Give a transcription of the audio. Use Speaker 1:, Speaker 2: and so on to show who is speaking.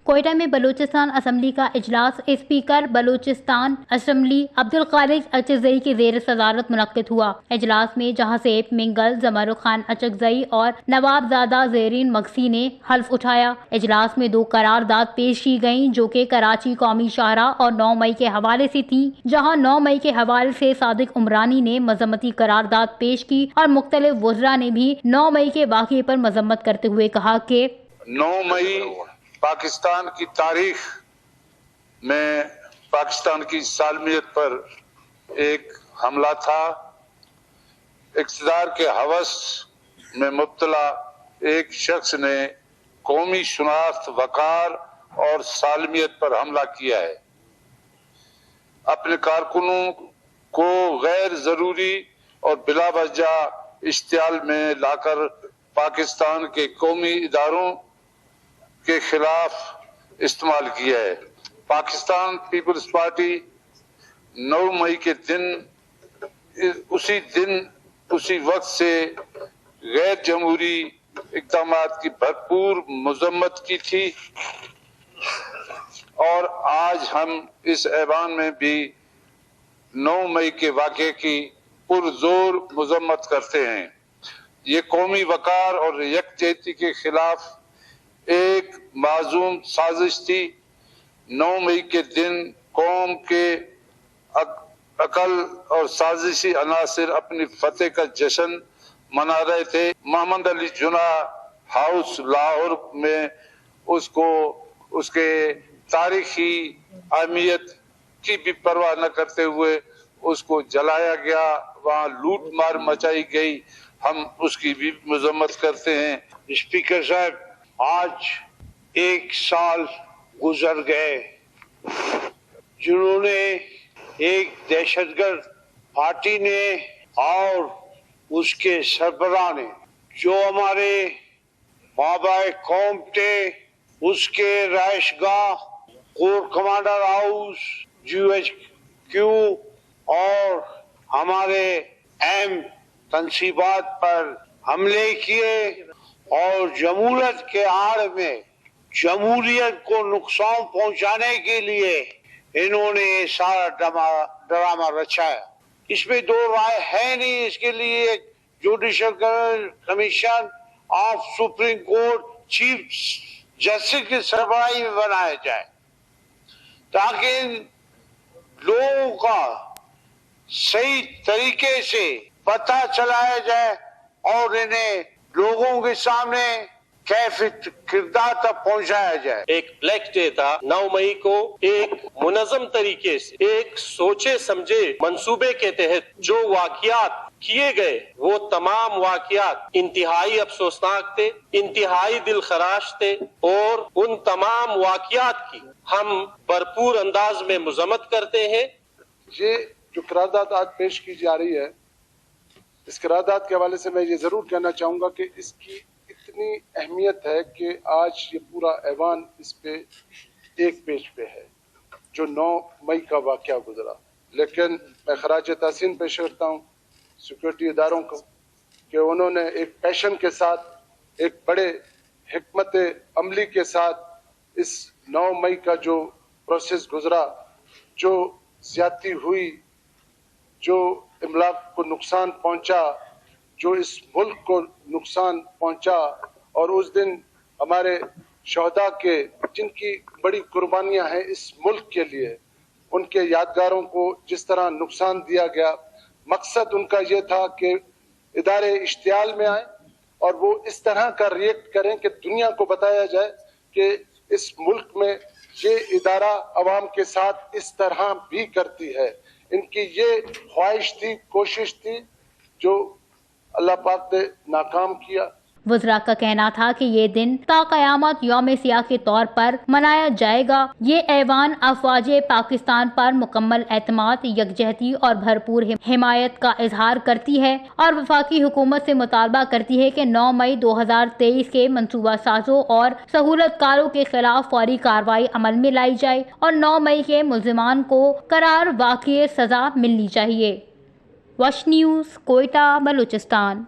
Speaker 1: کوئٹہ میں بلوچستان اسمبلی کا اجلاس اسپیکر بلوچستان اسمبلی عبدالخالق اچکزئی کی زیر صدارت منعقد ہوا۔ اجلاس میں جہاں سیف منگل، زمرد خان اچکزئی اور نواب زادہ زرین مگسی نے حلف اٹھایا۔ اجلاس میں 2 قرارداد پیش کی گئیں جو کہ کراچی قومی شاہراہ اور 9 مئی کے حوالے سے تھیں، جہاں 9 مئی کے حوالے سے صادق عمرانی نے مذمتی قرارداد پیش کی اور مختلف وزراء نے بھی 9 مئی کے واقعے پر مذمت کرتے ہوئے کہا کہ
Speaker 2: 9 مئی پاکستان کی تاریخ میں پاکستان کی سالمیت پر ایک حملہ تھا۔ اقتدار کے ہوس میں مبتلا ایک شخص نے قومی شناخت، وقار اور سالمیت پر حملہ کیا ہے۔ اپنے کارکنوں کو غیر ضروری اور بلا وجہ اشتعال میں لا کر پاکستان کے قومی اداروں کے خلاف استعمال کیا ہے۔ پاکستان پیپلز پارٹی 9 مئی کے دن اسی وقت سے غیر جمہوری اقدامات کی بھرپور مذمت کی تھی، اور آج ہم اس ایوان میں بھی 9 مئی کے واقعے کی پرزور مذمت کرتے ہیں۔ یہ قومی وقار اور یکجہتی کے خلاف ایک معصوم سازش تھی۔ 9 مئی کے دن قوم کے عقل اور سازشی عناصر اپنی فتح کا جشن منا رہے تھے۔ محمد علی جناح ہاؤس لاہور میں اس کے تاریخی اہمیت کی بھی پرواہ نہ کرتے ہوئے اس کو جلایا گیا، وہاں لوٹ مار مچائی گئی، ہم اس کی بھی مذمت کرتے ہیں۔
Speaker 3: اسپیکر صاحب، آج 1 سال گزر گئے جنہوں نے ایک دہشت گرد پارٹی نے اور اس کے سربراہ نے جو ہمارے بابائے قوم تھے، اس کے رہائش گاہ کور کمانڈر ہاؤس GHQ اور ہمارے اہم تنصیبات پر حملے کیے اور جمہوریت کے آڑ میں جمہوریت کو نقصان پہنچانے کے لیے انہوں نے سارا ڈرامہ رچایا۔ اس میں 2 رائے ہے نہیں، اس کے لیے ایک judicial commission of supreme court chief justice کی سربراہی میں بنایا جائے تاکہ لوگوں کا صحیح طریقے سے پتہ چلایا جائے اور انہیں لوگوں کے سامنے کیف کردار تک پہنچایا جائے۔
Speaker 4: ایک بلیک ڈے تھا 9 مئی کو، ایک منظم طریقے سے، ایک سوچے سمجھے منصوبے کے تحت جو واقعات کیے گئے، وہ تمام واقعات انتہائی افسوسناک تھے، انتہائی دل خراش تھے، اور ان تمام واقعات کی ہم بھرپور انداز میں مذمت کرتے ہیں۔
Speaker 5: یہ جو قرارداد آج پیش کی جا رہی ہے، اس قرارداد کے حوالے سے میں یہ ضرور کہنا چاہوں گا کہ اس کی اتنی اہمیت ہے کہ آج یہ پورا ایوان اس پہ ایک پیج پہ ہے جو 9 مئی کا واقعہ گزرا۔ لیکن میں خراج تحسین پیش کرتا ہوں سیکورٹی اداروں کو کہ انہوں نے ایک پیشن کے ساتھ، ایک بڑے حکمت عملی کے ساتھ اس 9 مئی کا جو پروسیس گزرا، جو زیادتی ہوئی، جو املاک کو نقصان پہنچا، جو اس ملک کو نقصان پہنچا، اور اس دن ہمارے شہداء کے جن کی بڑی قربانیاں ہیں اس ملک کے لیے، ان کے یادگاروں کو جس طرح نقصان دیا گیا، مقصد ان کا یہ تھا کہ ادارے اشتعال میں آئیں اور وہ اس طرح کا ریئیکٹ کریں کہ دنیا کو بتایا جائے کہ اس ملک میں یہ ادارہ عوام کے ساتھ اس طرح بھی کرتی ہے۔ ان کی یہ خواہش تھی، کوشش تھی، جو اللہ پاک نے ناکام کیا۔
Speaker 1: وزراء کا کہنا تھا کہ یہ دن تا قیامت یوم سیاہ کے طور پر منایا جائے گا۔ یہ ایوان افواج پاکستان پر مکمل اعتماد، یکجہتی اور بھرپور حمایت کا اظہار کرتی ہے اور وفاقی حکومت سے مطالبہ کرتی ہے کہ 9 مئی 2023 کے منصوبہ سازوں اور سہولت کاروں کے خلاف فوری کارروائی عمل میں لائی جائے اور 9 مئی کے ملزمان کو قرار واقعی سزا ملنی چاہیے۔ وش نیوز، کوئٹہ، بلوچستان۔